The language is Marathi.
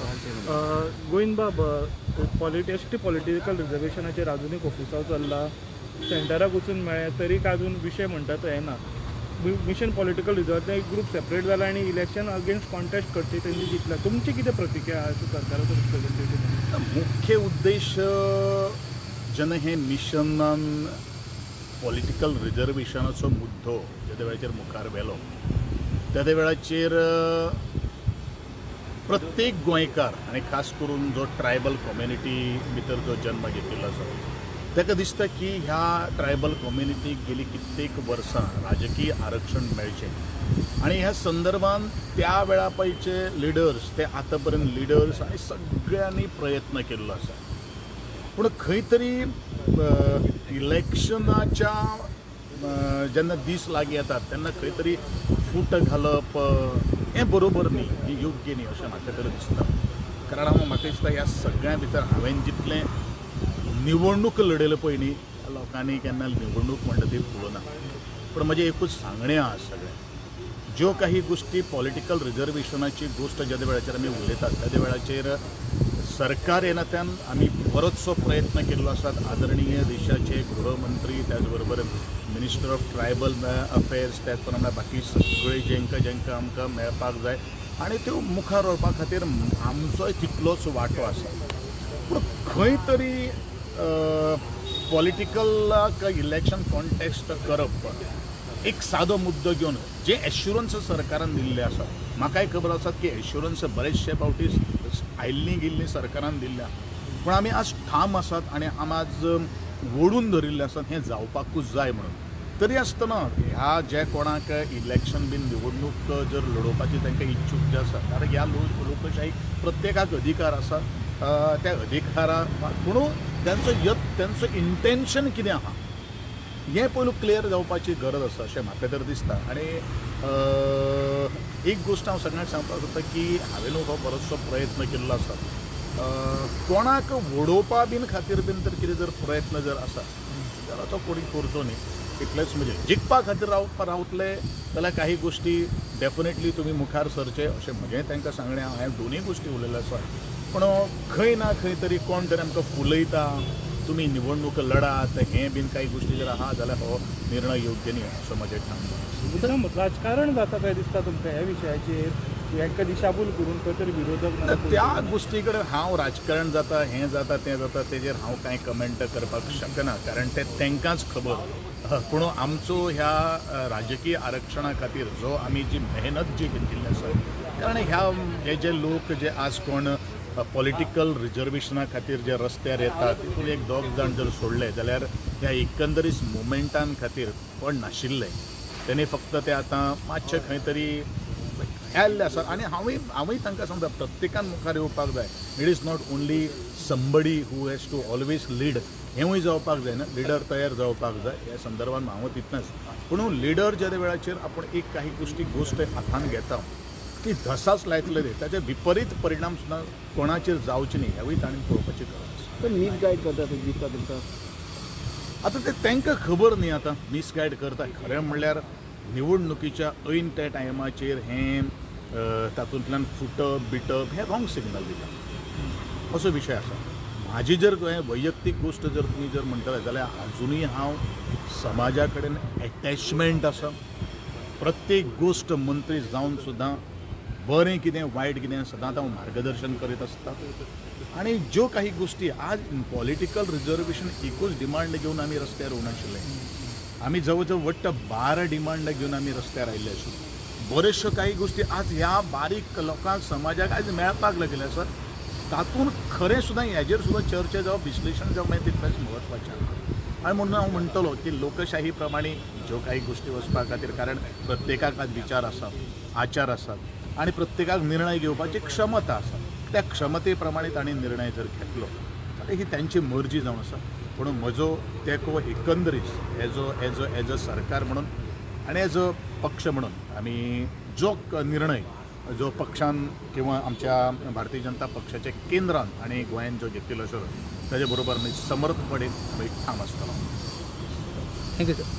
गोविंद बाब एसटी पॉलिटिकल रिजर्वेशनाचेर आजून ऑफिसाव चल्ला सेंटराक वचून मेळ्ळें तरी अजून विशय म्हणटा तो येना मिशन पॉलिटिकल रिजर्वांतलो एक ग्रूप सेपरेट जाला आनी इलेक्शन अगेन्स्ट कॉन्टेस्ट करचे तेंची जितल्या तुमची कितें प्रतिक्रिया आसा सरकाराचो रिप्रेझेंटेटिव्ह मुख्य उद्देश जेन्ना हे मिशनान पॉलिटिकल रिजर्वेशनाचो मुद्दो ज्या वेळाचेर मुखार व्हेलो त्या वेळाचेर प्रत्येक गोंयकार आनी खास करून जो ट्रायबल कम्युनिटी भितर जो जन्म घेतिल्लो आसा ताका दिसता की ह्या ट्रायबल कम्युनिटीक गेली कित्येक वर्सां राजकीय आरक्षण मेळचें आनी ह्या संदर्भान त्या वेळा पयचे लिडर्स ते आतां पर्यंत लिडर्स आनी सगळ्यांनी प्रयत्न केल्लो आसा पूण खंय तरी इलेक्शनाच्या जेन्ना दीस लागीं येतात तेन्ना खंय तरी फूट घालप हें बरोबर न्ही हें योग्य न्ही अशें म्हाका तरी दिसता कारण म्हाका दिसता ह्या सगळ्या भितर हांवें जितलें निवडणूक लडयले पळय न्ही त्या लोकांनी केन्ना निवडणूक म्हणटा ती पळोवना पूण म्हजें एकूच सांगणें आसा सगळें ज्यो काही गोष्टी पॉलिटिकल रिजर्वेशनाची गोष्ट ज्या वेळाचेर आमी उलयतात त्या वेळाचेर सरकार येनात्यान आमी बरोचसो प्रयत्न केल्लो आसा आदरणीय देशाचे गृहमंत्री त्याच बरोबर मिनिस्टर ऑफ ट्रायबल अफेर्स त्याच प्रमाणे बाकी सगळे जेंका आमकां मेळपाक जाय आनी त्यो मुखार व्हरपा खातीर आमचोय तितलोच वांटो आसा पूण खंय तरी पॉलिटिकल इलेक्शन कॉन्टेस्ट करप एक सादो मुद्दो घेवन जे एश्युरन्स सरकारान दिल्ले आसा म्हाकाय खबर आसा की एश्युरन्स बरेचशे फावटी आयिल्लीं गेल्लीं सरकारान दिल्ल्या पूण आमी आज ठाम आसात आनी आमी आज ओडून धरिल्ले आसात हें जावपाकूच जाय म्हणून तरी आसतना ह्या जे कोणाक इलेक्शन बीन निवडणूक जर लडोवपाची तांकां इच्छूक जे आसा कारण ह्या लोकशाहीक प्रत्येकाक अधिकार आसा त्या अधिकारा पूण त्यांचो इंटेन्शन कितें आहा हें पयलू क्लियर जावपाची गरज आसा अशें म्हाका तर दिसता आनी एक गोश्ट हांव सगळ्यांक सांगपाक सोदता की हांवें हो बरोचसो प्रयत्न केल्लो आसा कोणाक वडोवपा बीन खातीर बीन तर कितें जर प्रयत्न जर आसा जाल्यार तो कोणी करचो न्ही इतलेंच म्हणजे जिखपा खातीर रावतले जाल्यार काही गोश्टी डेफिनेटली तुमी मुखार सरचे अशें म्हजें तांकां सांगणें हांवें दोनूय गोश्टी उलयल्यो आसा पूण खंय ना खंय तरी कोण तरी आमकां फुलयता तुमी निवडणूक लडात हें बीन काही गोश्टी जर आहा जाल्यार हो निर्णय योग्य न्ही असो म्हजें ठाम राजकारण जाता काय दिसता तुमकां ह्या विशयाचेर हेंका दिशाभूल करून खंय तरी विरोधक त्या गोश्टी कडेन हांव राजकारण जाता हें जाता तें जाता तेजेर हांव कांय कमेंट करपाक शकना कारण तें तांकांच खबर पूण आमचो ह्या राजकीय आरक्षणा खातीर जो आमी जी मेहनत जी घेतिल्ली आसा कारण हे जे लोक जे आज कोण पॉलिटिकल रिजर्वेशना खातीर जे रस्त्यार येतात तितून एक दोग जाण जर सोडले जाल्यार ह्या एकंदरीत मुवमेंटान खातीर कोण नाशिल्ले तेणी फक्त ते आतां मातशें खंय तरी आयल्ले आसा आनी हांवूय तांकां सांगता प्रत्येकान मुखार येवपाक जाय it is not only somebody who has to always lead हेंवूय जावपाक जाय ना लिडर तयार जावपाक जाय ह्या संदर्भान हांव तितलेंच पूण लिडर ज्या वेळाचेर आपूण एक काही गोष्ट हातान घेता ती धसाच लायतले ताचे विपरीत परिणाम सुद्दां कोणाचेर जावचे न्ही हेवूय ताणें पळोवपाची गरज आसा पण मिसगायड करता दिसता तुमकां आतां ते तांकां खबर न्ही आतां मिसगायड करता खरें म्हणल्यार निवडणुकीच्या ऐन त्या टायमाचेर हें तातूंतल्यान फुटप बिटप हें रॉंग सिग्नल दिता असो विशय आसा म्हाजी जर वैयक्तीक गोश्ट जर तुमी जर म्हणटले जाल्यार अजुनूय हांव समाजा कडेन एटॅचमेंट आसा प्रत्येक गोश्ट मंत्री जावन सुद्दां बरें कितें वायट कितें सदांच हांव मार्गदर्शन करीत आसता आनी ज्यो काही गोश्टी आज पॉलिटिकल रिजर्वेशन एकूच डिमांड घेवन आमी रस्त्यार येवनाशिल्ले आमी जवळ जवळ वट्ट 12 डिमांड घेवन आमी रस्त्यार आयिल्ले आशिल्ले बऱ्योचश्यो काही गोश्टी आज ह्या बारीक लोकांक समाजाक आज मेळपाक लागले आसात तातूंत खरें सुद्दां हेजेर सुद्दां चर्चा जावप विश्लेशण जावप हें तितलेंच म्हत्वाचें आनी म्हणून हांव म्हणटलो की लोकशाही प्रमाणे ज्यो काही गोश्टी वचपा खातीर कारण प्रत्येकाक आज विचार आसात आचार आसात आनी प्रत्येकाक निर्णय घेवपाची क्षमता आसा त्या क्षमते प्रमाणे ताणें निर्णय जर घेतलो जाल्यार ही तांची मर्जी जावन आसा पूण म्हजो तेको एकंदरीत एज अ सरकार म्हणून आनी एज अ पक्ष म्हणून आमी जो निर्णय जो पक्षान किंवा आमच्या भारतीय जनता पक्षाच्या केंद्रान आनी गोंयान जो घेतिल्लो आसा ताजे बरोबर समर्थपणे ठाम आसतलो. Thank you sir.